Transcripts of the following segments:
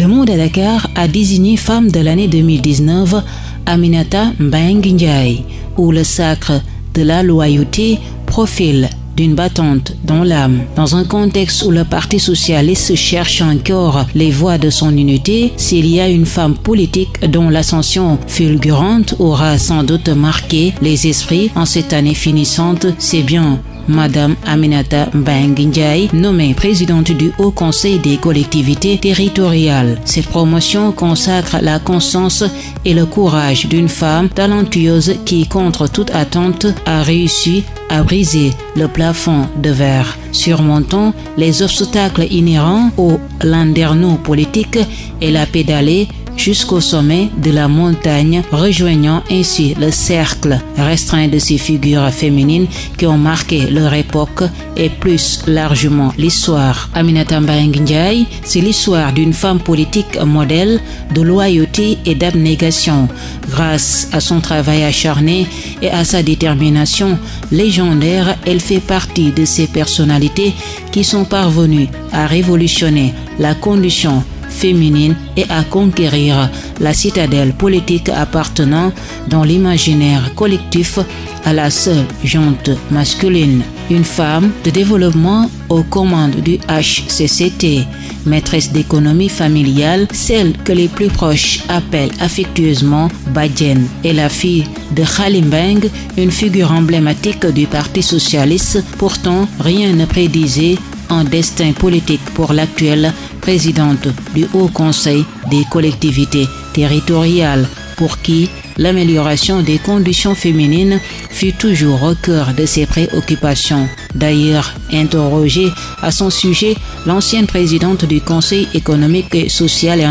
Le Monde à Dakar a désigné femme de l'année 2019 Aminata Mbengue Ndiaye, où le sacre de la loyauté profile d'une battante dans l'âme. Dans un contexte où le Parti socialiste cherche encore les voies de son unité, s'il y a une femme politique dont l'ascension fulgurante aura sans doute marqué les esprits en cette année finissante, c'est bien Madame Aminata Mbengue Ndiaye, nommée présidente du Haut Conseil des collectivités territoriales. Cette promotion consacre la constance et le courage d'une femme talentueuse qui, contre toute attente, a réussi à briser le plafond de verre, surmontant les obstacles inhérents au landerneau politique et l'a pédalé jusqu'au sommet de la montagne, rejoignant ainsi le cercle restreint de ces figures féminines qui ont marqué leur époque et plus largement l'histoire. Aminata Mbengue Ndiaye, c'est l'histoire d'une femme politique modèle de loyauté et d'abnégation. Grâce à son travail acharné et à sa détermination légendaire, elle fait partie de ces personnalités qui sont parvenues à révolutionner la condition féminine et à conquérir la citadelle politique appartenant dans l'imaginaire collectif à la seule junte masculine. Une femme de développement aux commandes du HCCT, maîtresse d'économie familiale, celle que les plus proches appellent affectueusement Badiane, est la fille de Khali Mbengue, une figure emblématique du Parti socialiste. Pourtant, rien ne prédisait un destin politique pour l'actuelle présidente du Haut Conseil des collectivités territoriales, pour qui l'amélioration des conditions féminines fut toujours au cœur de ses préoccupations. D'ailleurs, interrogée à son sujet, l'ancienne présidente du Conseil économique, social et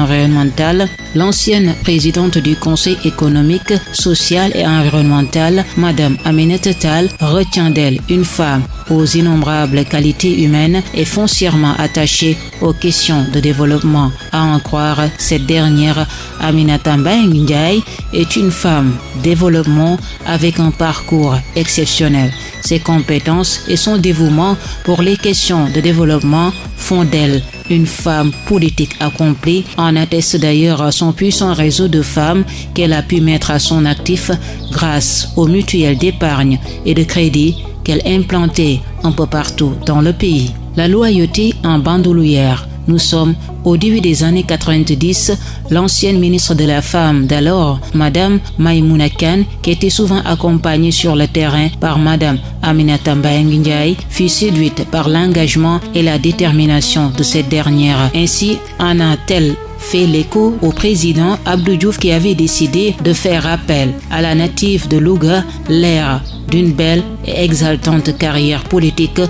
environnemental, Madame Aminata Tall, retient d'elle une femme aux innombrables qualités humaines et foncièrement attachée aux questions de développement. À en croire cette dernière, Aminata Mbengue Ndiaye est une femme développement avec un parcours exceptionnel. Ses compétences et son dévouement pour les questions de développement font d'elle une femme politique accomplie. En atteste d'ailleurs son puissant réseau de femmes qu'elle a pu mettre à son actif grâce aux mutuelles d'épargne et de crédit qu'elle implantait un peu partout dans le pays. La loyauté en bandoulière. Nous sommes au début des années 90, l'ancienne ministre de la Femme d'alors, Madame Maïmouna Kane, qui était souvent accompagnée sur le terrain par Madame Aminata Mbengue Ndiaye, fut séduite par l'engagement et la détermination de cette dernière. Ainsi en a-t-elle fait l'écho au président Abdou Diouf qui avait décidé de faire appel à la native de Louga. L'ère d'une belle et exaltante carrière politique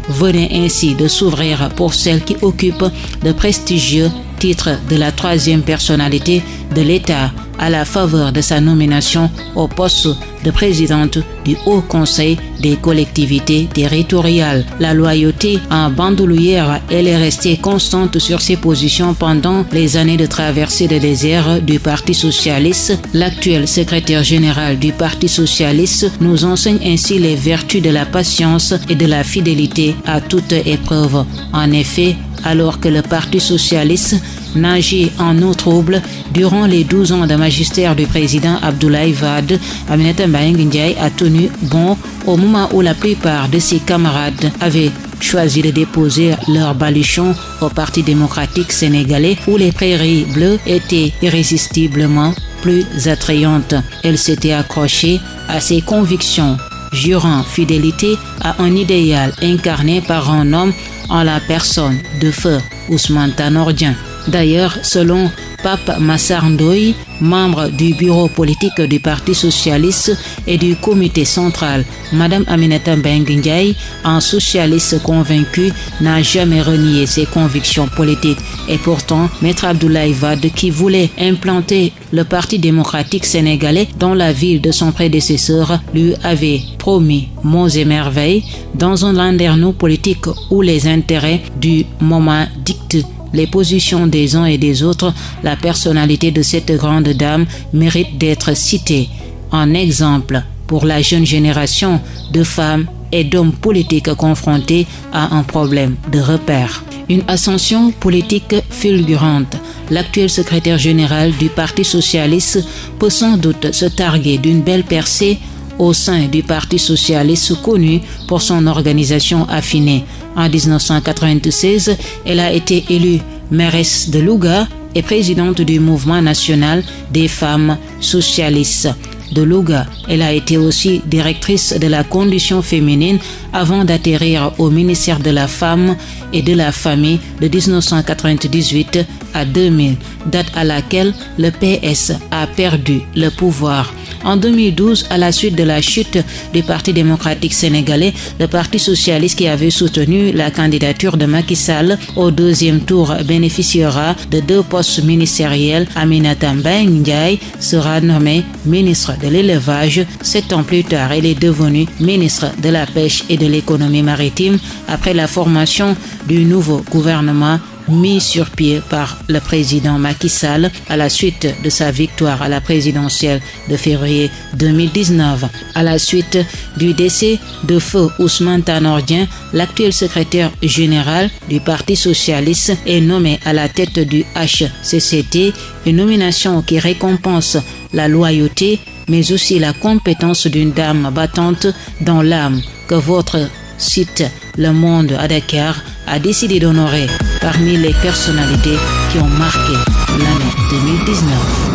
venait ainsi de s'ouvrir pour celle qui occupe de prestigieux titres de la troisième personnalité de l'État à la faveur de sa nomination au poste de présidente du Haut Conseil des collectivités territoriales. La loyauté en bandoulière, elle est restée constante sur ses positions pendant les années de traversée de désert du Parti socialiste. L'actuel secrétaire général du Parti socialiste nous enseigne ainsi les vertus de la patience et de la fidélité à toute épreuve. En effet, alors que le Parti socialiste nageait en eau trouble durant les 12 ans de magistère du président Abdoulaye Wade, Aminata Mbengue Ndiaye a tenu bon au moment où la plupart de ses camarades avaient choisi de déposer leur baluchon au Parti démocratique sénégalais, où les prairies bleues étaient irrésistiblement plus attrayantes. Elle s'était accrochée à ses convictions, jurant fidélité à un idéal incarné par un homme en la personne de feu Ousmane Tanor Dieng. D'ailleurs, selon Pape Massar Ndoye, membre du bureau politique du Parti socialiste et du comité central, Madame Aminata Mbengue Ndiaye, un socialiste convaincu, n'a jamais renié ses convictions politiques. Et pourtant, Maître Abdoulaye Wade, qui voulait implanter le Parti démocratique sénégalais dans la ville de son prédécesseur, lui avait promis monts et merveilles dans un landerneau politique où les intérêts du moment dictent les positions des uns et des autres. La personnalité de cette grande dame mérite d'être citée en exemple pour la jeune génération de femmes et d'hommes politiques confrontés à un problème de repère. une ascension politique fulgurante. L'actuel secrétaire général du Parti socialiste peut sans doute se targuer d'une belle percée au sein du Parti socialiste connu pour son organisation affinée. En 1996, elle a été élue mairesse de Louga et présidente du mouvement national des femmes socialistes de Louga. Elle a été aussi directrice de la condition féminine avant d'atterrir au ministère de la Femme et de la Famille de 1998 à 2000, date à laquelle le PS a perdu le pouvoir. En 2012, à la suite de la chute du Parti démocratique sénégalais, le Parti socialiste qui avait soutenu la candidature de Macky Sall au deuxième tour bénéficiera de 2 postes ministériels. Aminata Mbengue Ndiaye sera nommée ministre de l'élevage. 7 ans plus tard, elle est devenue ministre de la pêche et de l'économie maritime après la formation du nouveau gouvernement mis sur pied par le président Macky Sall à la suite de sa victoire à la présidentielle de février 2019. À la suite du décès de feu Ousmane Tanor Dieng, l'actuel secrétaire général du Parti socialiste est nommé à la tête du HCCT, une nomination qui récompense la loyauté mais aussi la compétence d'une dame battante dans l'âme que votre site Le Monde à Dakar a décidé d'honorer parmi les personnalités qui ont marqué l'année 2019.